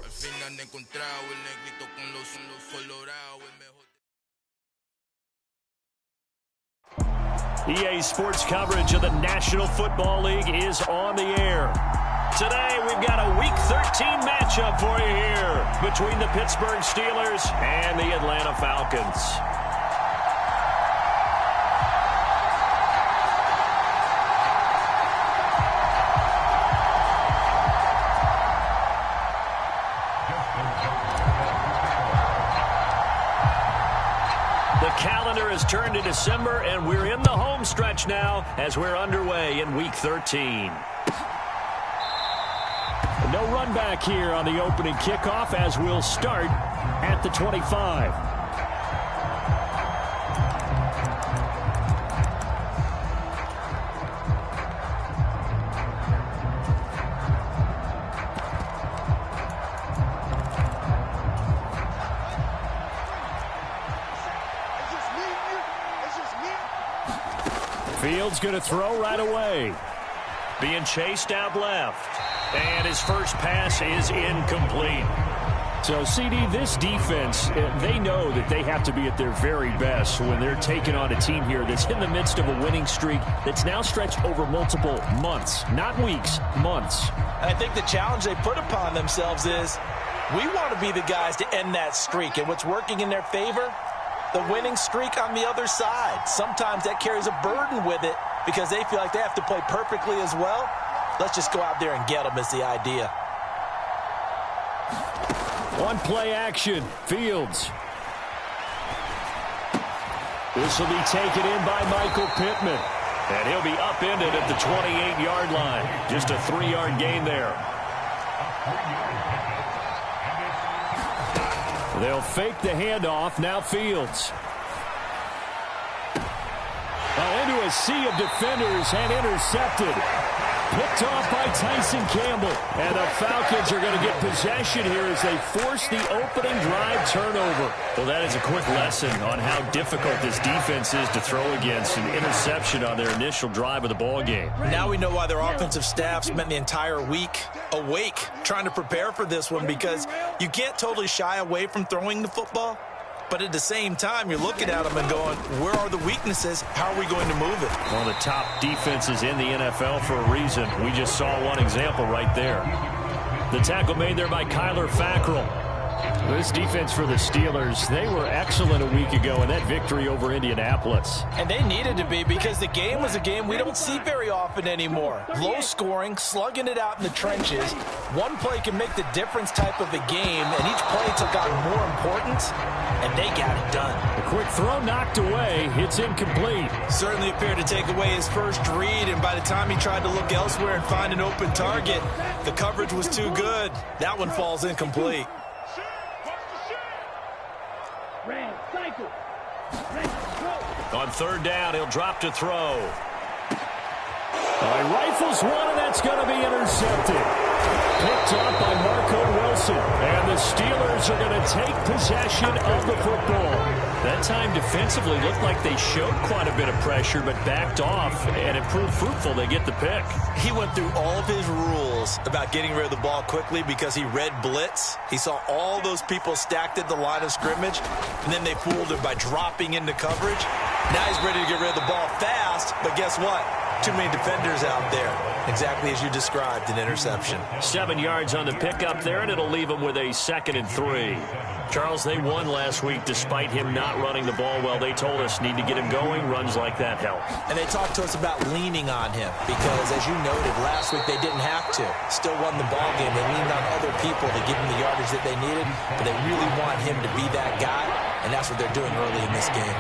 Al fin han encontrado el negrito con los colorados, el mejor. EA Sports coverage of the National Football League is on the air. Today, we've got a Week 13 matchup for you here between the Pittsburgh Steelers and the Atlanta Falcons. The calendar has turned to December, and we're in the home stretch now as we're underway in Week 13. No run back here on the opening kickoff as we'll start at the 25. Fields going to throw right away. Being chased out left. And his first pass is incomplete. So, CD, this defense, they know that they have to be at their very best when they're taking on a team here that's in the midst of a winning streak that's now stretched over multiple months. Not weeks, months. And I think the challenge they put upon themselves is we want to be the guys to end that streak. And what's working in their favor? The winning streak on the other side. Sometimes that carries a burden with it because they feel like they have to play perfectly as well. Let's just go out there and get them is the idea. One play action. Fields. This will be taken in by Michael Pittman. And he'll be upended at the 28-yard line. Just a 3-yard gain there. They'll fake the handoff. Now Fields. Into a sea of defenders and intercepted. Picked off by Tyson Campbell. And the Falcons are going to get possession here as they force the opening drive turnover. Well, that is a quick lesson on how difficult this defense is to throw against. An interception on their initial drive of the ball game. Now we know why their offensive staff spent the entire week awake trying to prepare for this one, because you can't totally shy away from throwing the football. But at the same time, you're looking at them and going, where are the weaknesses? How are we going to move it? One of the top defenses in the NFL for a reason. We just saw one example right there. The tackle made there by Kyler Fackrell. This defense for the Steelers, they were excellent a week ago in that victory over Indianapolis. And they needed to be, because the game was a game we don't see very often anymore. Low scoring, slugging it out in the trenches. One play can make the difference type of a game, and each play took on more importance, and they got it done. A quick throw knocked away. It's incomplete. Certainly appeared to take away his first read, and by the time he tried to look elsewhere and find an open target, the coverage was too good. That one falls incomplete. On third down, he'll drop to throw. He rifles one, and that's going to be intercepted. Picked up by Marco Wilson. And the Steelers are going to take possession of the football. That time defensively looked like they showed quite a bit of pressure, but backed off, and it proved fruitful. They get the pick. He went through all of his rules about getting rid of the ball quickly because he read blitz. He saw all those people stacked at the line of scrimmage, and then they fooled him by dropping into coverage. Now he's ready to get rid of the ball fast, but guess what? Too many defenders out there. Exactly as you described, an interception. 7 yards on the pickup there, and it'll leave them with a 2nd and 3. Charles, they won last week despite him not running the ball well. They told us need to get him going. Runs like that help. And they talked to us about leaning on him because, as you noted, last week they didn't have to. Still won the ball game. They leaned on other people to give him the yardage that they needed, but they really want him to be that guy, and that's what they're doing early in this game.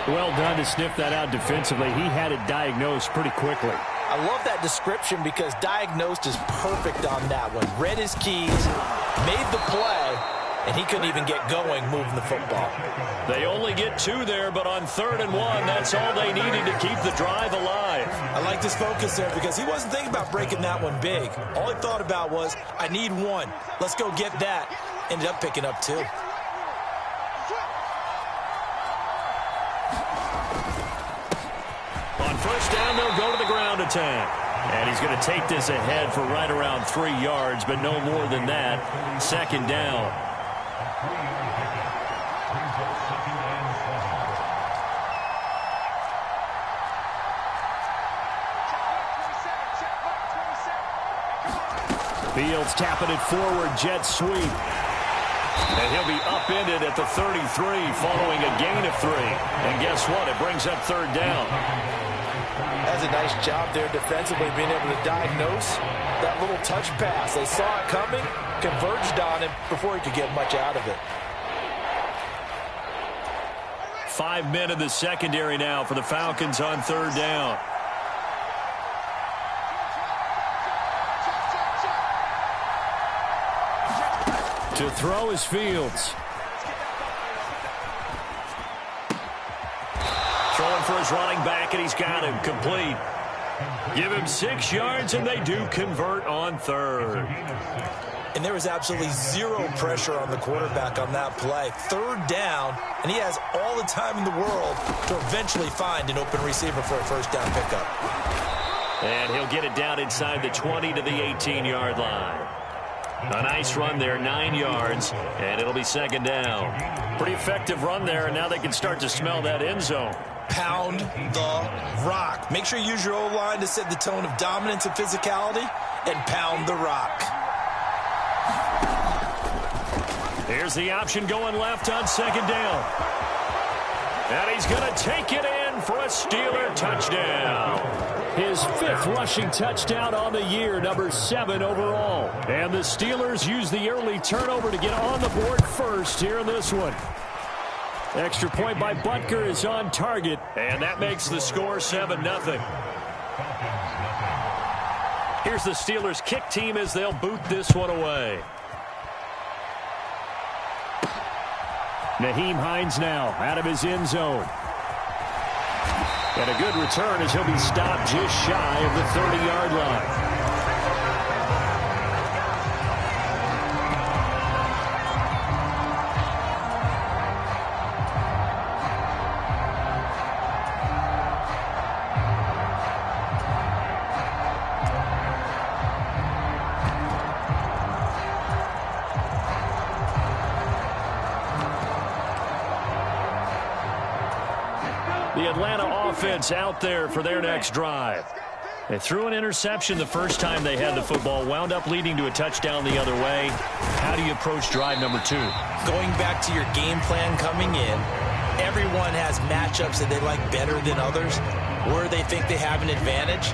Well done to sniff that out defensively. He had it diagnosed pretty quickly. I love that description because diagnosed is perfect on that one. Read his keys, made the play, and he couldn't even get going moving the football. They only get 2 there, but on 3rd and 1, that's all they needed to keep the drive alive. I like this focus there because he wasn't thinking about breaking that one big. All he thought about was, I need 1. Let's go get that. Ended up picking up 2. On 1st down, they'll go to the ground attack. And he's going to take this ahead for right around 3 yards, but no more than that. Second down. Fields tapping it forward, jet sweep. And he'll be upended at the 33 following a gain of 3. And guess what? It brings up third down. That's a nice job there defensively, being able to diagnose that little touch pass. They saw it coming, converged on him before he could get much out of it. 5 men in the secondary now for the Falcons on third down. To throw is Fields. Throwing for his running back, and he's got him complete. Give him 6 yards, and they do convert on third. And there was absolutely zero pressure on the quarterback on that play. Third down, and he has all the time in the world to eventually find an open receiver for a first down pickup. And he'll get it down inside the 20 to the 18-yard line. A nice run there, 9 yards, and it'll be second down. Pretty effective run there, and now they can start to smell that end zone. Pound the rock. Make sure you use your O-line to set the tone of dominance and physicality, and pound the rock. Here's the option going left on second down. And he's going to take it in for a Steeler touchdown. His 5th rushing touchdown on the year, number 7 overall. And the Steelers use the early turnover to get on the board first here in this one. Extra point by Butker is on target, and that makes the score 7-0. Here's the Steelers kick team as they'll boot this one away. Nyheim Hines now out of his end zone. And a good return as he'll be stopped just shy of the 30-yard line. The Atlanta offense out there for their next drive. They threw an interception the first time they had the football, wound up leading to a touchdown the other way. How do you approach drive number 2? Going back to your game plan coming in, everyone has matchups that they like better than others, where they think they have an advantage.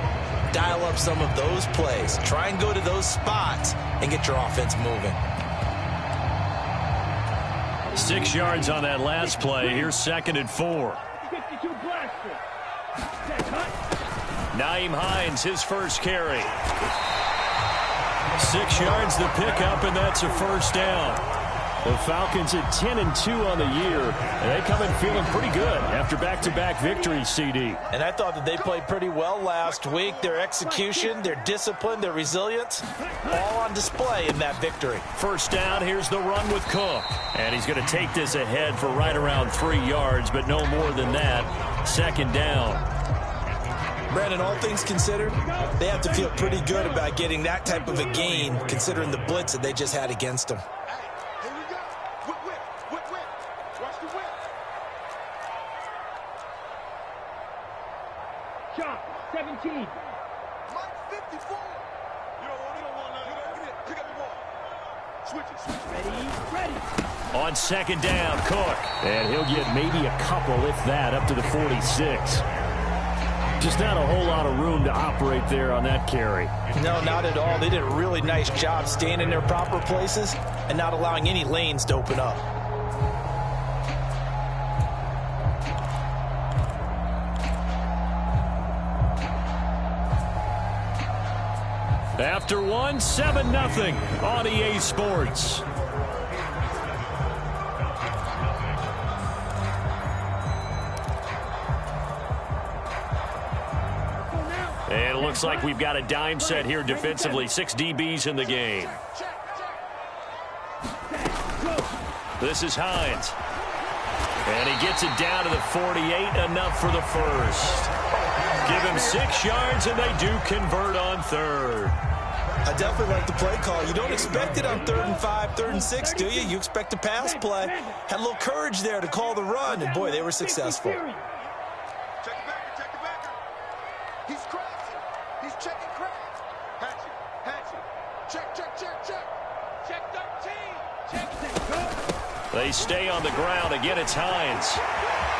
Dial up some of those plays. Try and go to those spots and get your offense moving. 6 yards on that last play. Here's second and 4. Nyheim Hines, his first carry. 6 yards the pickup, and that's a first down. The Falcons at 10-2 on the year, and they come in feeling pretty good after back-to-back victories, CD. And I thought that they played pretty well last week. Their execution, their discipline, their resilience, all on display in that victory. First down, here's the run with Cook. And he's going to take this ahead for right around 3 yards, but no more than that. Second down. Brandon, all things considered, they have to feel pretty good about getting that type of a gain, considering the blitz that they just had against them. Shot, 17. Mike 54. You don't want none. Pick up the ball. Switch it. Ready. On second down, Cook. And he'll get maybe a couple, if that, up to the 46. Just not a whole lot of room to operate there on that carry. No, not at all. They did a really nice job staying in their proper places and not allowing any lanes to open up. After one, 7-0 on EA Sports. And it looks like we've got a dime set here defensively. 6 DBs in the game. This is Hines. And he gets it down to the 48, enough for the first. Give him 6 yards, and they do convert on third. I definitely like the play call. You don't expect it on 3rd and 5, 3rd and 6, do you? You expect a pass play. Had a little courage there to call the run, and boy, they were successful. Check it back, check it back. He's crashing. He's checking crash. Hatchet. Check. Check 13. Check 13. They stay on the ground. Again, it's Hines.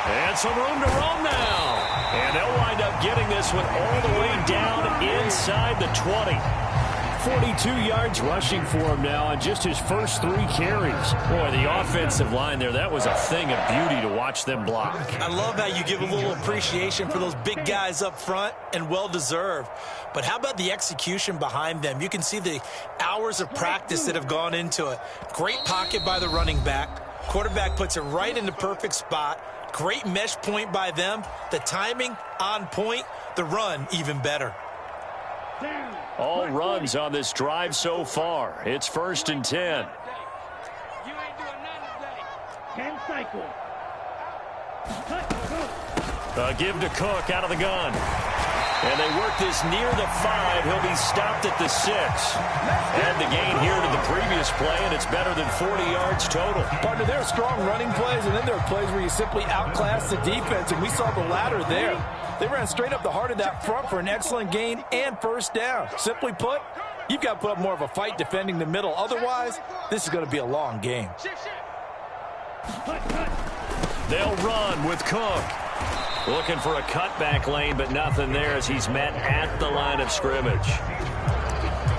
And some room to roam now. And they'll wind up getting this one all the way down inside the 20. 42 yards rushing for him now on just his first 3 carries. Boy, the offensive line there, that was a thing of beauty to watch them block. I love how you give a little appreciation for those big guys up front, and well-deserved. But how about the execution behind them? You can see the hours of practice that have gone into it. Great pocket by the running back. Quarterback puts it right in the perfect spot. Great mesh point by them. The timing on point. The run even better. All runs on this drive so far. It's 1st and 10. You ain't doing nothing today. 10 cycle. Give to Cook out of the gun. And they work this near the 5. He'll be stopped at the 6. Add the gain here to the previous play, and it's better than 40 yards total. Partner, there are strong running plays, and then there are plays where you simply outclass the defense, and we saw the latter there. They ran straight up the heart of that front for an excellent gain and first down. Simply put, you've got to put up more of a fight defending the middle. Otherwise, this is going to be a long game. They'll run with Cook. Looking for a cutback lane, but nothing there as he's met at the line of scrimmage.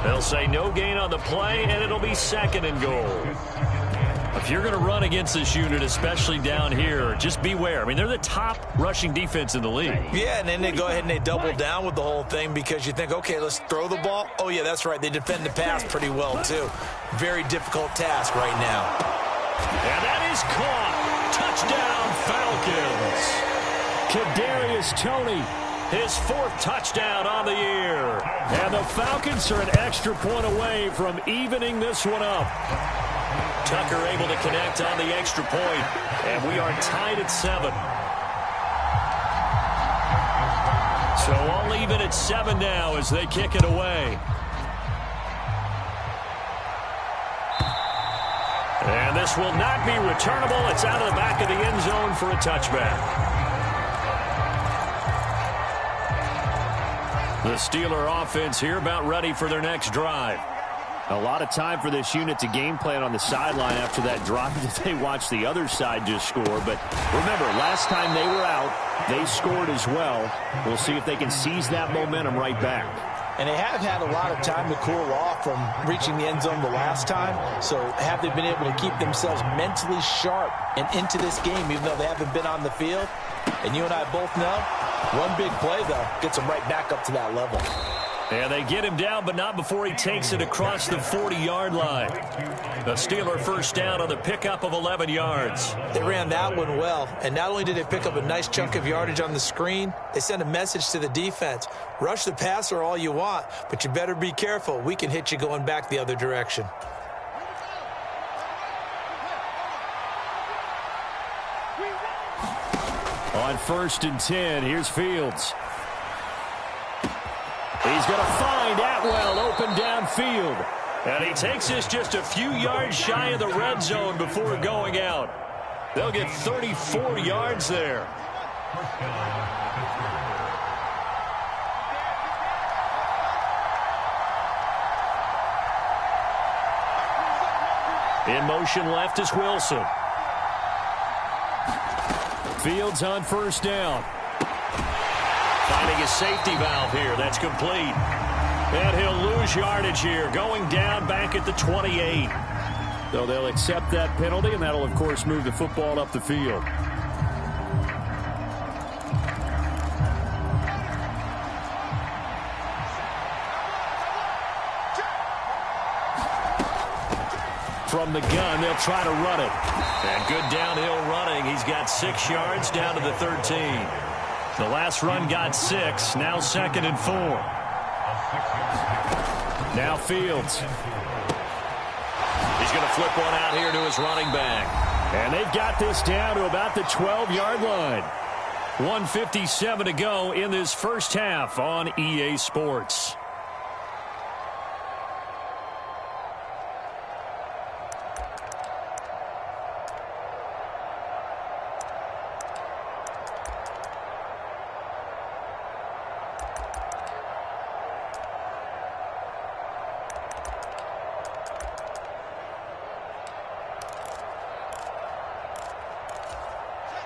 They'll say no gain on the play, and it'll be 2nd and goal. If you're going to run against this unit, especially down here, just beware. I mean, they're the top rushing defense in the league. Yeah, and then they go ahead and they double down with the whole thing because you think, okay, let's throw the ball. Oh, yeah, that's right. They defend the pass pretty well, too. Very difficult task right now. And that is caught. Touchdown, Falcons. Kadarius Toney, his 4th touchdown on the year. And the Falcons are an extra point away from evening this one up. Tucker able to connect on the extra point, and we are tied at 7. So all even at 7 now as they kick it away. And this will not be returnable. It's out of the back of the end zone for a touchback. The Steeler offense here about ready for their next drive. A lot of time for this unit to game plan on the sideline after that drive that they watched the other side just score. But remember, last time they were out, they scored as well. We'll see if they can seize that momentum right back. And they have had a lot of time to cool off from reaching the end zone the last time. So have they been able to keep themselves mentally sharp and into this game, even though they haven't been on the field? And you and I both know, one big play, though, gets them right back up to that level. And they get him down, but not before he takes it across the 40-yard line. The Steeler first down on the pickup of 11 yards. They ran that one well, and not only did they pick up a nice chunk of yardage on the screen, they sent a message to the defense. Rush the passer all you want, but you better be careful. We can hit you going back the other direction. On 1st and 10, here's Fields. He's going to find Atwell open downfield. And he takes this just a few yards shy of the red zone before going out. They'll get 34 yards there. In motion left is Wilson. Fields on first down. Finding a safety valve here. That's complete. And he'll lose yardage here. Going down back at the 28. So they'll accept that penalty, and that'll, of course, move the football up the field. From the gun, they'll try to run it. And good downhill running. He's got 6 yards down to the 13. The last run got 6. Now 2nd and 4. Now Fields. He's going to flip one out here to his running back. And they've got this down to about the 12-yard line. 1:57 to go in this first half on EA Sports.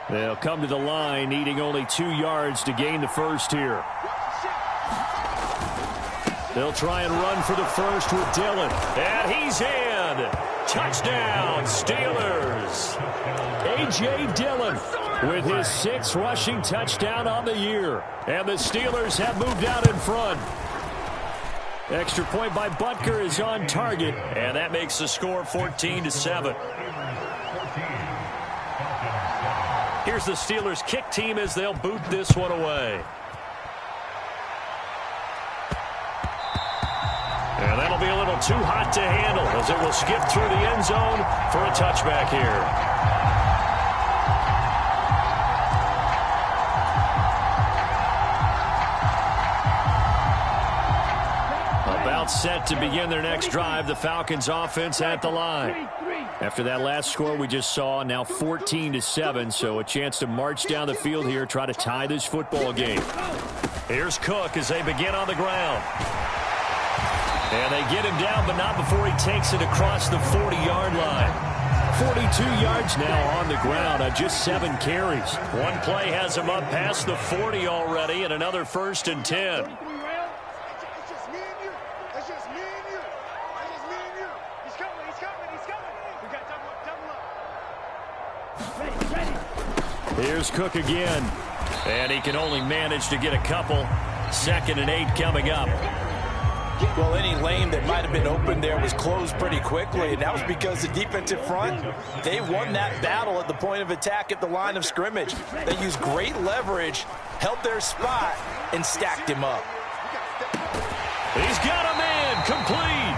They'll come to the line, needing only 2 yards to gain the first here. They'll try and run for the first with Dillon. And he's in. Touchdown, Steelers. A.J. Dillon with his 6th rushing touchdown on the year. And the Steelers have moved out in front. Extra point by Butker is on target. And that makes the score 14-7. Here's the Steelers kick team as they'll boot this one away. And that'll be a little too hot to handle as it will skip through the end zone for a touchback here. About set to begin their next drive, the Falcons offense at the line. After that last score we just saw, now 14-7, so a chance to march down the field here, try to tie this football game. Here's Cook as they begin on the ground. And they get him down, but not before he takes it across the 40-yard line. 42 yards now on the ground on just 7 carries. One play has him up past the 40 already, and another 1st and 10. Here's Cook again. And he can only manage to get a couple. 2nd and 8 coming up. Well, any lane that might have been open there was closed pretty quickly, and that was because the defensive front, they won that battle at the point of attack at the line of scrimmage. They used great leverage, held their spot, and stacked him up. He's got a man complete.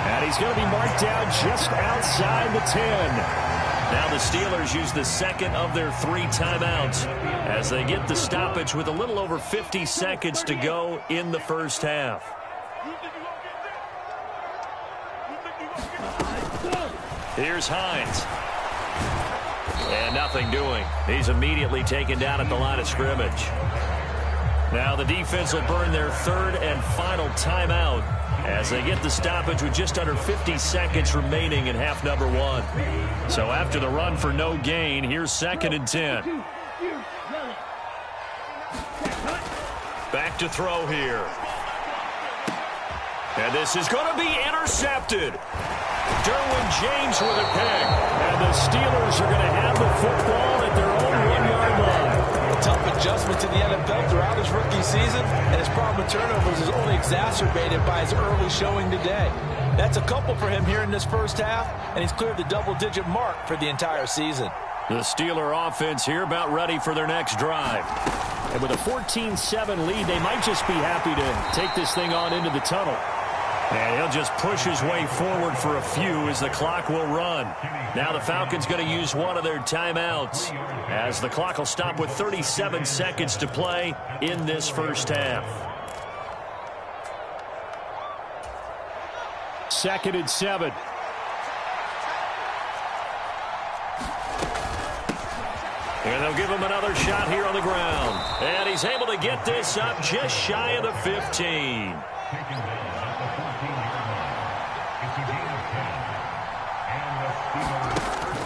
And he's going to be marked down just outside the 10. Now the Steelers use the 2nd of their 3 timeouts as they get the stoppage with a little over 50 seconds to go in the first half. Here's Hines. And nothing doing. He's immediately taken down at the line of scrimmage. Now the defense will burn their 3rd and final timeout as they get the stoppage with just under 50 seconds remaining in half number 1. So after the run for no gain, here's 2nd and 10. Back to throw here. And this is going to be intercepted. Derwin James with a pick. And the Steelers are going to have the football at their own 1-yard line. A tough adjustment to the NFL throughout his rookie season, and his problem with turnovers is only exacerbated by his early showing today. That's a couple for him here in this first half, and he's cleared the double-digit mark for the entire season. The Steeler offense here about ready for their next drive. And with a 14-7 lead, they might just be happy to take this thing on into the tunnel. And he'll just push his way forward for a few as the clock will run. Now the Falcons going to use one of their timeouts as the clock will stop with 37 seconds to play in this first half. 2nd and 7. And they'll give him another shot here on the ground. And he's able to get this up just shy of the 15.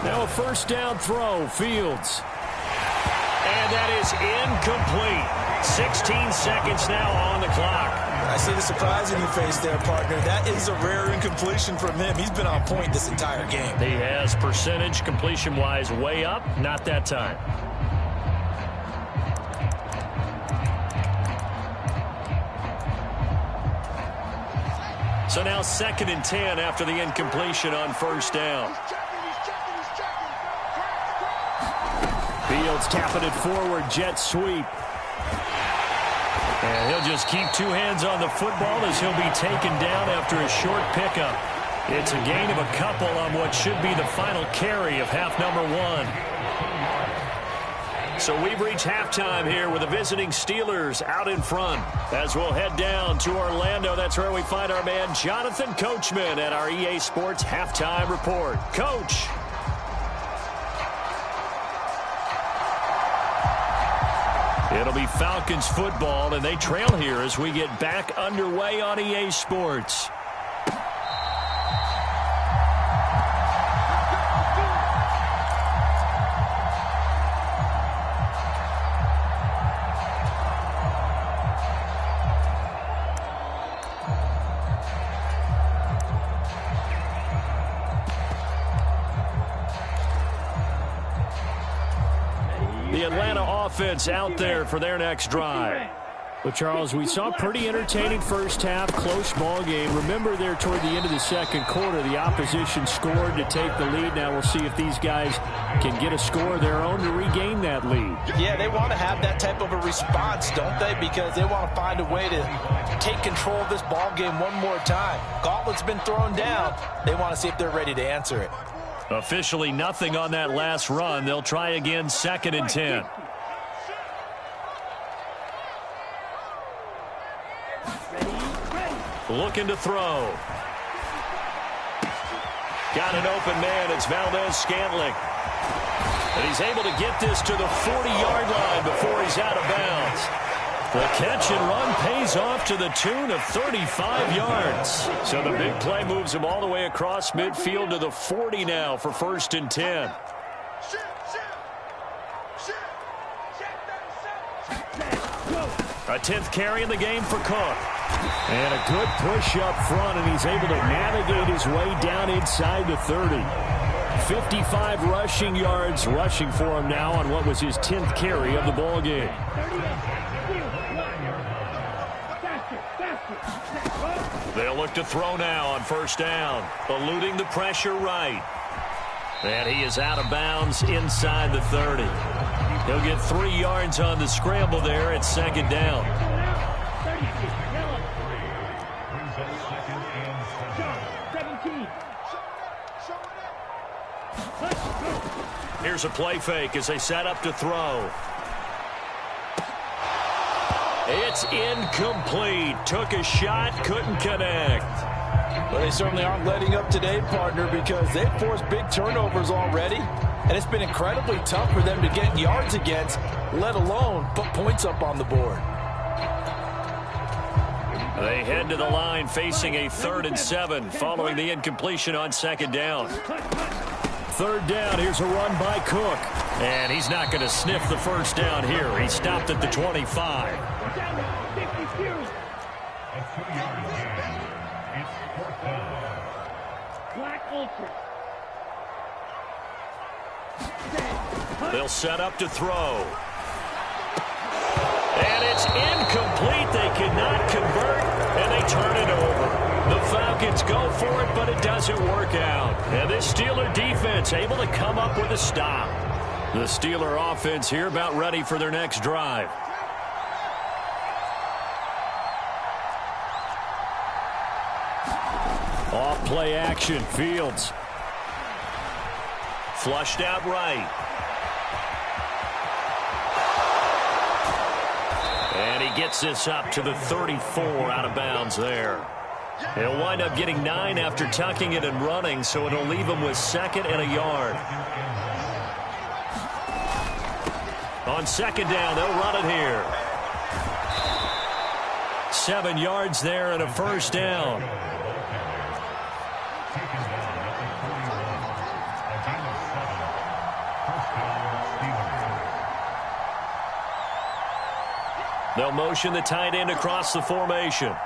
Now a 1st down throw, Fields. And that is incomplete. 16 seconds now on the clock. I see the surprise in your face there, partner. That is a rare incompletion from him. He's been on point this entire game. He has percentage completion-wise way up. Not that time. So now 2nd and 10 after the incompletion on 1st down. Fields tapping it forward, jet sweep. And he'll just keep 2 hands on the football as he'll be taken down after a short pickup. It's a gain of a couple on what should be the final carry of half number 1. So we've reached halftime here with the visiting Steelers out in front. As we'll head down to Orlando, that's where we find our man Jonathan Coachman at our EA Sports Halftime Report. Coach. It'll be Falcons football, and they trail here as we get back underway on EA Sports. The Atlanta offense out there for their next drive. Well, Charles, we saw a pretty entertaining first half, close ball game. Remember there toward the end of the second quarter, the opposition scored to take the lead. Now we'll see if these guys can get a score of their own to regain that lead. Yeah, they want to have that type of a response, don't they? Because they want to find a way to take control of this ball game one more time. Gauntlet's been thrown down. They want to see if they're ready to answer it. Officially nothing on that last run. They'll try again, 2nd and 10. Looking to throw. Got an open man. It's Valdez-Scantling. And he's able to get this to the 40-yard line before he's out of bounds. The catch and run pays off to the tune of 35 yards. So the big play moves him all the way across midfield to the 40 now for 1st and 10. A 10th carry in the game for Cook. And a good push up front, and he's able to navigate his way down inside the 30. 55 rushing yards rushing for him now on what was his 10th carry of the ball game. They'll look to throw now on 1st down, eluding the pressure right. And he is out of bounds inside the 30. He'll get 3 yards on the scramble there at 2nd down. Here's a play fake as they set up to throw. It's incomplete. Took a shot, couldn't connect. Well, they certainly aren't letting up today, partner, because they've forced big turnovers already. And it's been incredibly tough for them to get yards against, let alone put points up on the board. They head to the line facing a 3rd and 7 following the incompletion on 2nd down. 3rd down, here's a run by Cook. And he's not going to sniff the 1st down here. He stopped at the 25. They'll set up to throw. And it's incomplete. They cannot convert, and they turn it over. The Falcons go for it, but it doesn't work out. And this Steeler defense able to come up with a stop. The Steeler offense here about ready for their next drive. Off play action, Fields. Flushed out right. And he gets this up to the 34 out of bounds there. He'll wind up getting 9 after tucking it and running, so it'll leave him with 2nd and a yard. On 2nd down, they'll run it here. 7 yards there and a 1st down. They'll motion the tight end across the formation.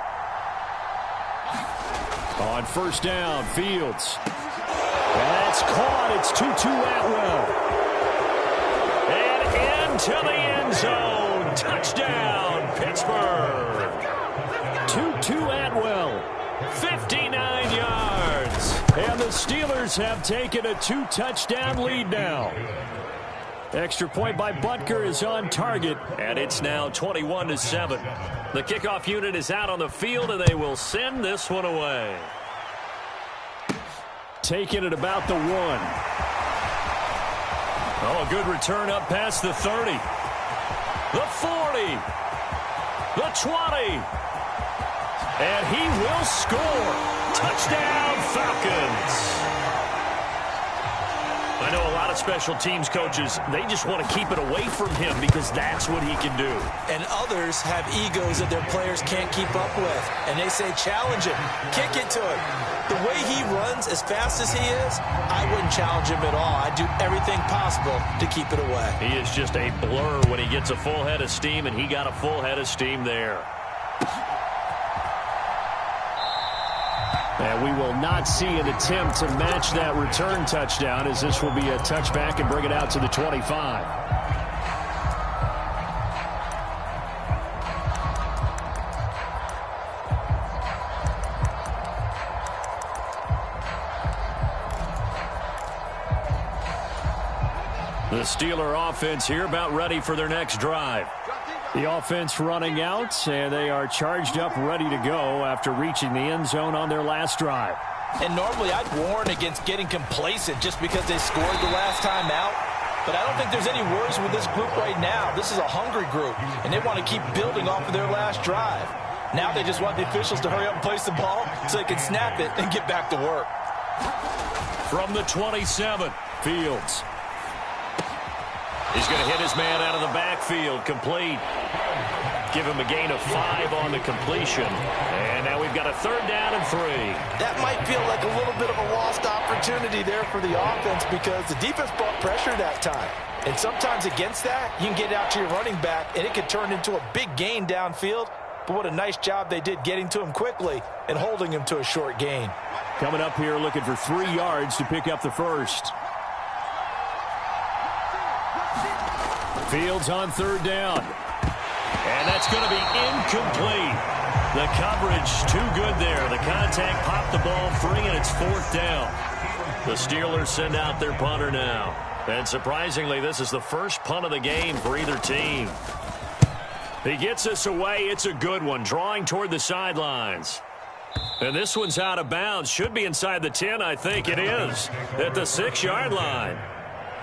On 1st down, Fields. That's caught. It's Tutu Atwell. And into the end zone. Touchdown, Pittsburgh. Tutu Atwell, 59 yards. And the Steelers have taken a 2-touchdown lead now. Extra point by Butker is on target, and it's now 21-7. The kickoff unit is out on the field, and they will send this one away. Taking it about the 1. Oh, a good return up past the 30. The 40. The 20. And he will score. Touchdown, Falcons. I know a lot of special teams coaches, they just want to keep it away from him because that's what he can do. And others have egos that their players can't keep up with. And they say, challenge him, kick it to him. The way he runs as fast as he is, I wouldn't challenge him at all. I'd do everything possible to keep it away. He is just a blur when he gets a full head of steam, and he got a full head of steam there. And we will not see an attempt to match that return touchdown, as this will be a touchback and bring it out to the 25. The Steeler offense here about ready for their next drive. The offense running out, and they are charged up, ready to go after reaching the end zone on their last drive. And normally I'd warn against getting complacent just because they scored the last time out. But I don't think there's any worries with this group right now. This is a hungry group, and they want to keep building off of their last drive. Now they just want the officials to hurry up and place the ball so they can snap it and get back to work. From the 27, Fields. He's going to hit his man out of the backfield, complete. Give him a gain of 5 on the completion. And now we've got a 3rd down and 3. That might feel like a little bit of a lost opportunity there for the offense because the defense brought pressure that time. And sometimes against that, you can get out to your running back, and it could turn into a big gain downfield. But what a nice job they did getting to him quickly and holding him to a short gain. Coming up here looking for 3 yards to pick up the first. Fields on 3rd down. And that's going to be incomplete. The coverage too good there. The contact popped the ball free, and it's 4th down. The Steelers send out their punter now. And surprisingly, this is the first punt of the game for either team. He gets us away. It's a good one, drawing toward the sidelines. And this one's out of bounds. Should be inside the 10, I think it is, at the 6-yard line.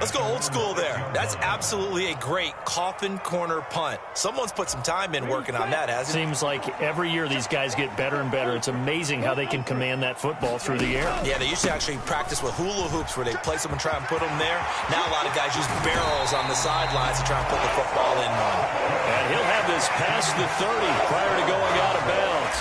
Let's go old school there. That's absolutely a great coffin corner punt. Someone's put some time in working on that, hasn't it? Seems like every year these guys get better and better. It's amazing how they can command that football through the air. Yeah, they used to actually practice with hula hoops where they place them and try and put them there. Now a lot of guys use barrels on the sidelines to try and put the football in one. And he'll have this past the 30 prior to going out of bounds.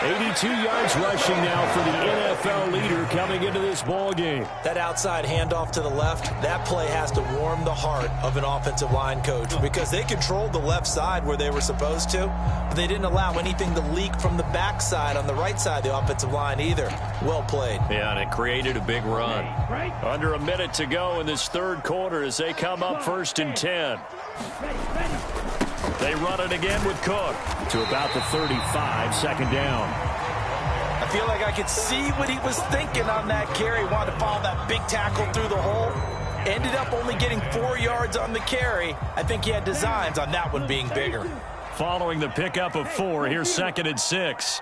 82 yards rushing now for the NFL leader coming into this ball game. That outside handoff to the left, that play has to warm the heart of an offensive line coach because they controlled the left side where they were supposed to, but they didn't allow anything to leak from the backside on the right side of the offensive line either. Well played. Yeah, and it created a big run. Under a minute to go in this 3rd quarter as they come up 1st and 10. They run it again with Cook to about the 35, 2nd down. I feel like I could see what he was thinking on that carry. Wanted to follow that big tackle through the hole. Ended up only getting 4 yards on the carry. I think he had designs on that one being bigger. Following the pickup of 4, here's 2nd and 6.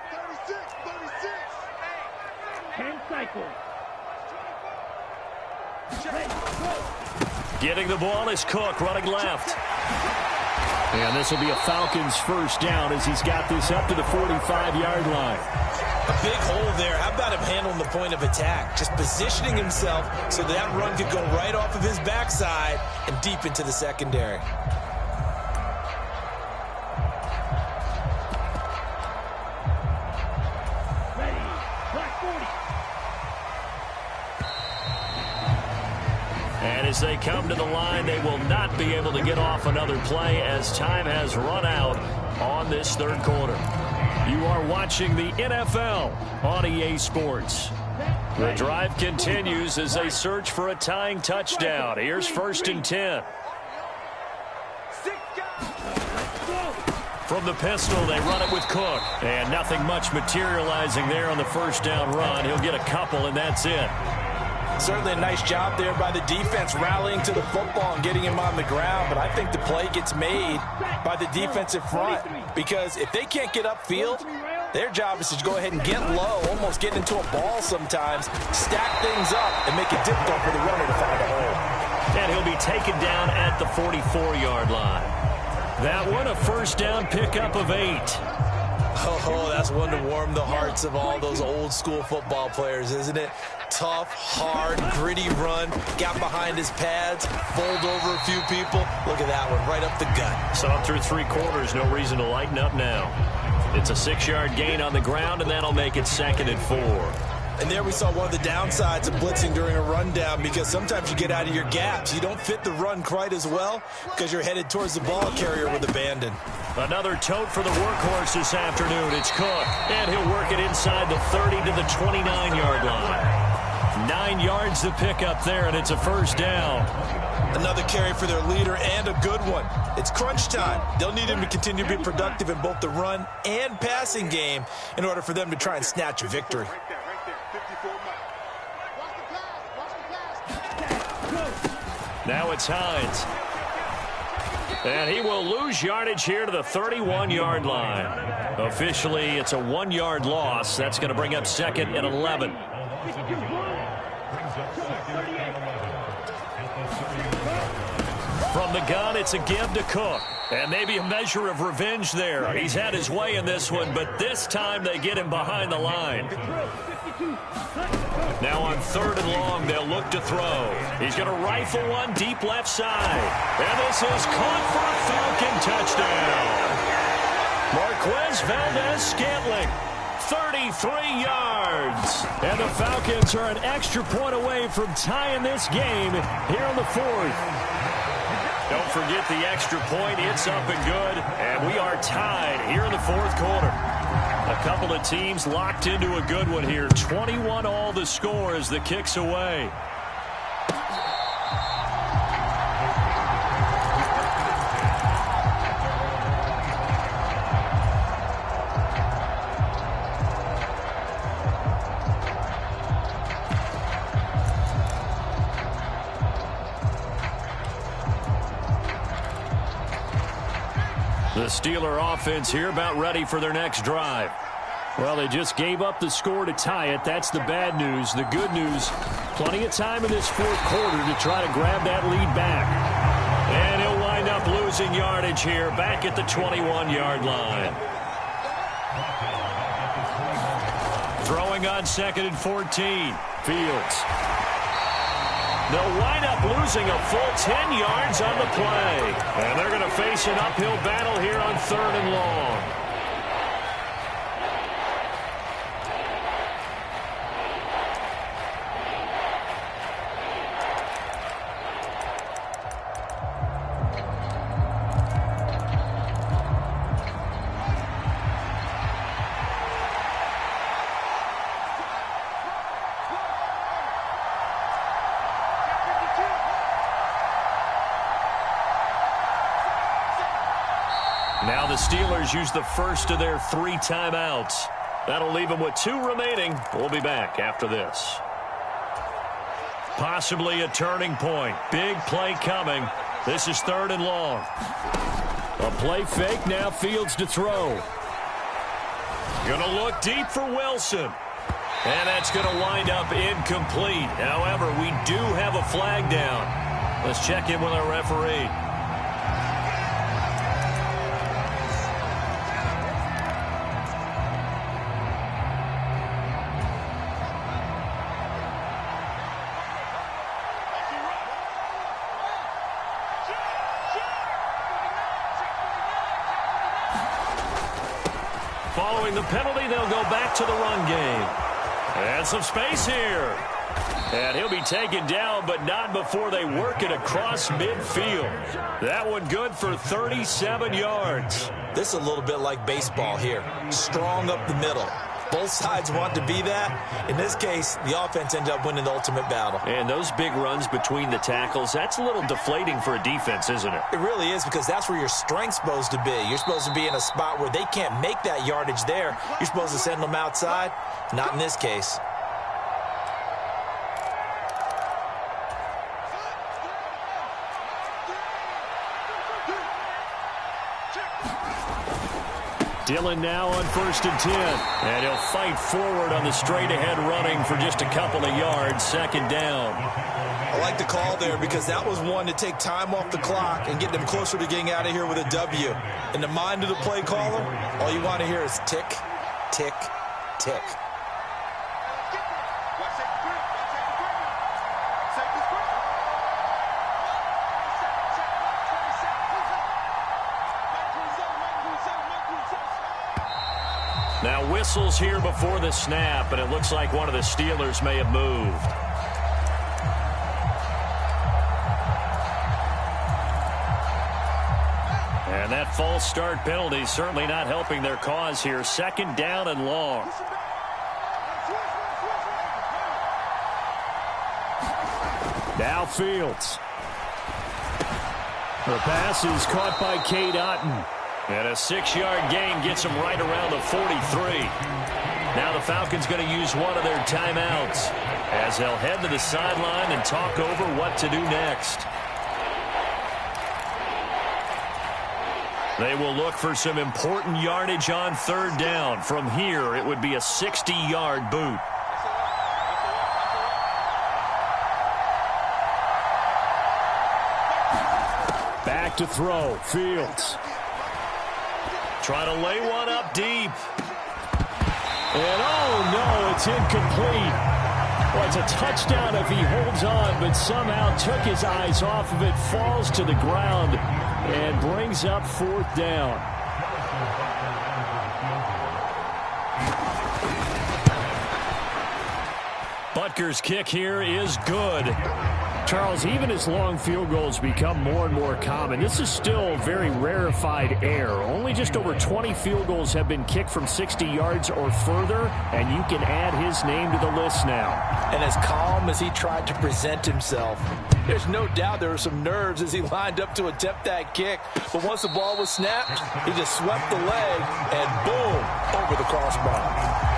10 cycles. Getting the ball is Cook running left. And this will be a Falcons 1st down as he's got this up to the 45-yard line. A big hole there. How about him handling the point of attack? Just positioning himself so that run could go right off of his backside and deep into the secondary. Ready. Black 40. And as they come to the line, they will not be able to get off another play as time has run out on this 3rd quarter. You are watching the NFL on EA Sports. The drive continues as they search for a tying touchdown. Here's 1st and 10. From the pistol, they run it with Cook. And nothing much materializing there on the 1st down run. He'll get a couple, and that's it. Certainly a nice job there by the defense rallying to the football and getting him on the ground. But I think the play gets made by the defensive front because if they can't get upfield, their job is to go ahead and get low, almost get into a ball sometimes, stack things up, and make it difficult for the runner to find a hole. And he'll be taken down at the 44-yard line. That one, a first down pickup of 8. Oh, that's one to warm the hearts of all those old-school football players, isn't it? Tough, hard, gritty run, got behind his pads, bowled over a few people. Look at that one, right up the gut. Saw through 3 quarters, no reason to lighten up now. It's a 6-yard gain on the ground, and that'll make it 2nd and 4. And there we saw one of the downsides of blitzing during a rundown, because sometimes you get out of your gaps. You don't fit the run quite as well because you're headed towards the ball carrier with abandon. Another tote for the workhorse this afternoon. It's Cook, and he'll work it inside the 30 to the 29-yard line. 9 yards to pick up there, and it's a first down. Another carry for their leader, and a good one. It's crunch time. They'll need him to continue to be productive in both the run and passing game in order for them to try and snatch a victory. Now it's Hines. And he will lose yardage here to the 31-yard line. Officially, it's a 1-yard loss. That's going to bring up 2nd and 11. From the gun, it's a give to Cook. And maybe a measure of revenge there. He's had his way in this one, but this time they get him behind the line. Now on 3rd and long, they'll look to throw. He's going to rifle one deep left side. And this is caught for a Falcon touchdown. Marquez Valdez-Scantling, 33 yards. And the Falcons are an extra point away from tying this game here in the 4th. Don't forget the extra point. It's up and good. And we are tied here in the 4th quarter. A couple of teams locked into a good one here. 21 all the score as the kick's away. The Steeler offense here about ready for their next drive. Well, they just gave up the score to tie it. That's the bad news. The good news, plenty of time in this 4th quarter to try to grab that lead back. And he'll wind up losing yardage here back at the 21-yard line. Throwing on 2nd and 14. Fields. They'll wind up losing a full 10 yards on the play. And they're going to face an uphill battle here on 3rd and long. Now the Steelers use the first of their 3 timeouts. That'll leave them with 2 remaining. We'll be back after this. Possibly a turning point. Big play coming. This is 3rd and long. A play fake, now Fields to throw. Gonna look deep for Wilson. And that's gonna wind up incomplete. However, we do have a flag down. Let's check in with our referee. Following the penalty, they'll go back to the run game. And some space here. And he'll be taken down, but not before they work it across midfield. That one good for 37 yards. This is a little bit like baseball here. Strong up the middle. Both sides want to be that. In this case, the offense ended up winning the ultimate battle. And those big runs between the tackles, that's a little deflating for a defense, isn't it? It really is, because that's where your strength's supposed to be. You're supposed to be in a spot where they can't make that yardage there. You're supposed to send them outside. Not in this case. Dillon now on 1st and 10. And he'll fight forward on the straight-ahead running for just a couple of yards. 2nd down. I like the call there because that was one to take time off the clock and get them closer to getting out of here with a W. In the mind of the play caller, all you want to hear is tick, tick, tick. Now whistles here before the snap, and it looks like one of the Steelers may have moved. And that false start penalty certainly not helping their cause here. 2nd down and long. Now Fields. The pass is caught by Cade Otton. And a 6-yard gain gets him right around the 43. Now the Falcons going to use one of their timeouts as they'll head to the sideline and talk over what to do next. They will look for some important yardage on 3rd down. From here, it would be a 60-yard boot. Back to throw. Fields. Trying to lay one up deep. And oh no, it's incomplete. Well, it's a touchdown if he holds on, but somehow took his eyes off of it, falls to the ground, and brings up 4th down. Butker's kick here is good. Charles, even as long field goals become more and more common, this is still very rarefied air. Only just over 20 field goals have been kicked from 60 yards or further, and you can add his name to the list now. And as calm as he tried to present himself, there's no doubt there were some nerves as he lined up to attempt that kick. But once the ball was snapped, he just swept the leg and boom, over the crossbar.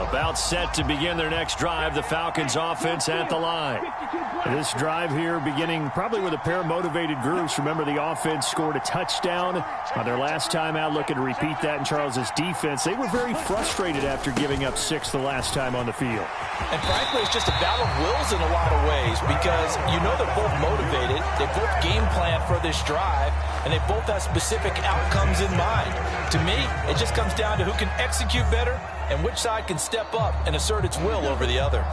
About set to begin their next drive, the Falcons offense at the line. This drive here beginning probably with a pair of motivated groups. Remember, the offense scored a touchdown on their last time out. Looking to repeat that in Charles's defense. They were very frustrated after giving up 6 the last time on the field. And frankly, it's just a battle of wills in a lot of ways because you know they're both motivated. They both game plan for this drive, and they both have specific outcomes in mind. To me, it just comes down to who can execute better and which side can step up and assert its will over the other.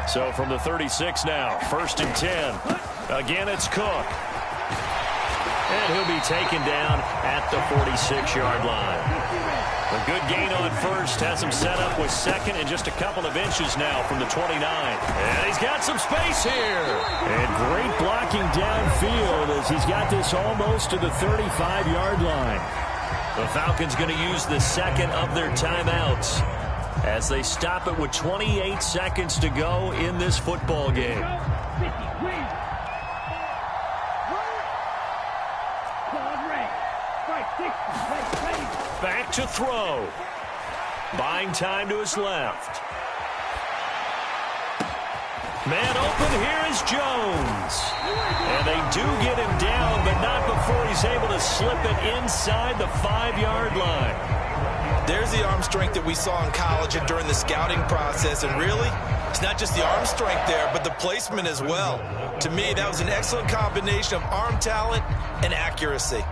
So from the 36 now, 1st and 10. Again, it's Cook. And he'll be taken down at the 46-yard line. A good gain on 1st has him set up with 2nd and just a couple of inches now from the 29. And he's got some space here. And great blocking downfield as he's got this almost to the 35-yard line. The Falcons going to use the 2nd of their timeouts as they stop it with 28 seconds to go in this football game. Back to throw. Buying time to his left. Man open, here is Jones. And they do get him down, but not before he's able to slip it inside the 5-yard line. There's the arm strength that we saw in college and during the scouting process. And really, it's not just the arm strength there, but the placement as well. To me, that was an excellent combination of arm talent and accuracy.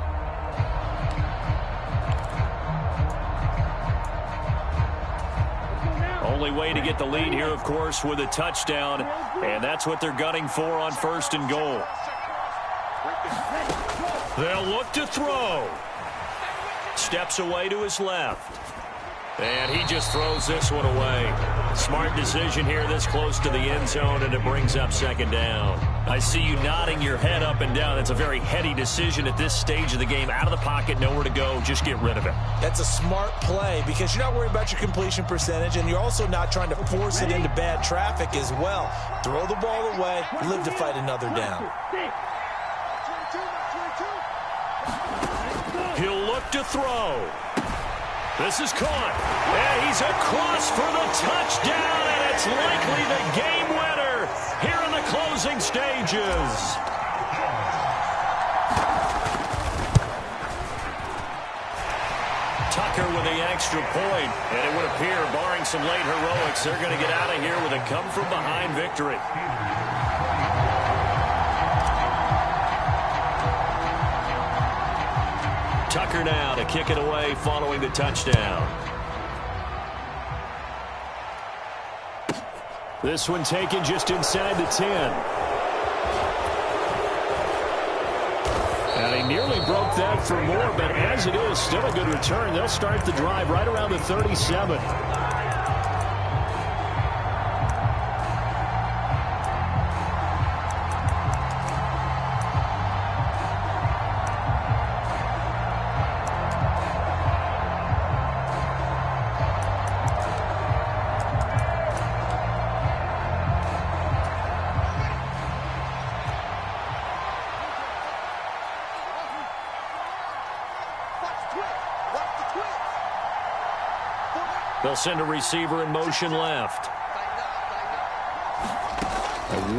Only way to get the lead here, of course, with a touchdown, and that's what they're gunning for on 1st and goal. They'll look to throw. Steps away to his left. And he just throws this one away. Smart decision here this close to the end zone, and it brings up 2nd down. I see you nodding your head up and down. It's a very heady decision at this stage of the game. Out of the pocket, nowhere to go. Just get rid of it. That's a smart play because you're not worried about your completion percentage, and you're also not trying to force it into bad traffic as well. Throw the ball away, live to fight another down. He'll look to throw. This is caught. And he's across for the touchdown, and That's likely the game winner here in the closing stages. Tucker with the extra point. And it would appear, barring some late heroics, they're going to get out of here with a come-from-behind victory. Tucker now to kick it away following the touchdown. This one taken just inside the 10. And he nearly broke that for more, but as it is, still a good return. They'll start the drive right around the 37. They'll send a receiver in motion left.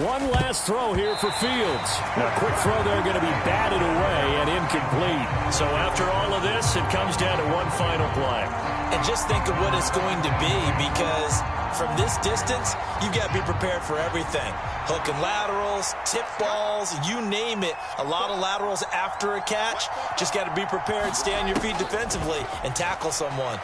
One last throw here for Fields. Now, a quick throw there going to be batted away and incomplete. So after all of this, it comes down to one final play. And just think of what it's going to be, because from this distance, you've got to be prepared for everything. Hook and laterals, tip balls, you name it. A lot of laterals after a catch. Just got to be prepared, stay on your feet defensively, and tackle someone.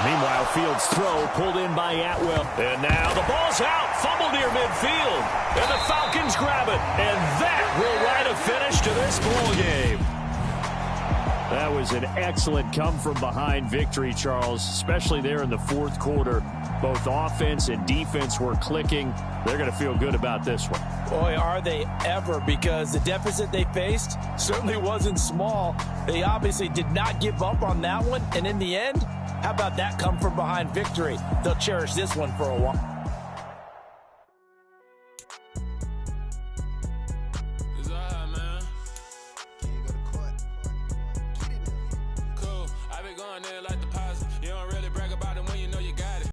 Meanwhile, Fields' throw pulled in by Atwell. And now the ball's out. Fumble near midfield. And the Falcons grab it. And that will write a finish to this ball game. That was an excellent come-from-behind victory, Charles, especially there in the fourth quarter. Both offense and defense were clicking. They're going to feel good about this one. Boy, are they ever, because the deficit they faced certainly wasn't small. They obviously did not give up on that one. And in the end, how about that come-from-behind victory? They'll cherish this one for a while. It's alright, man. Can't go to court. Get it now. Cool. I been going there like the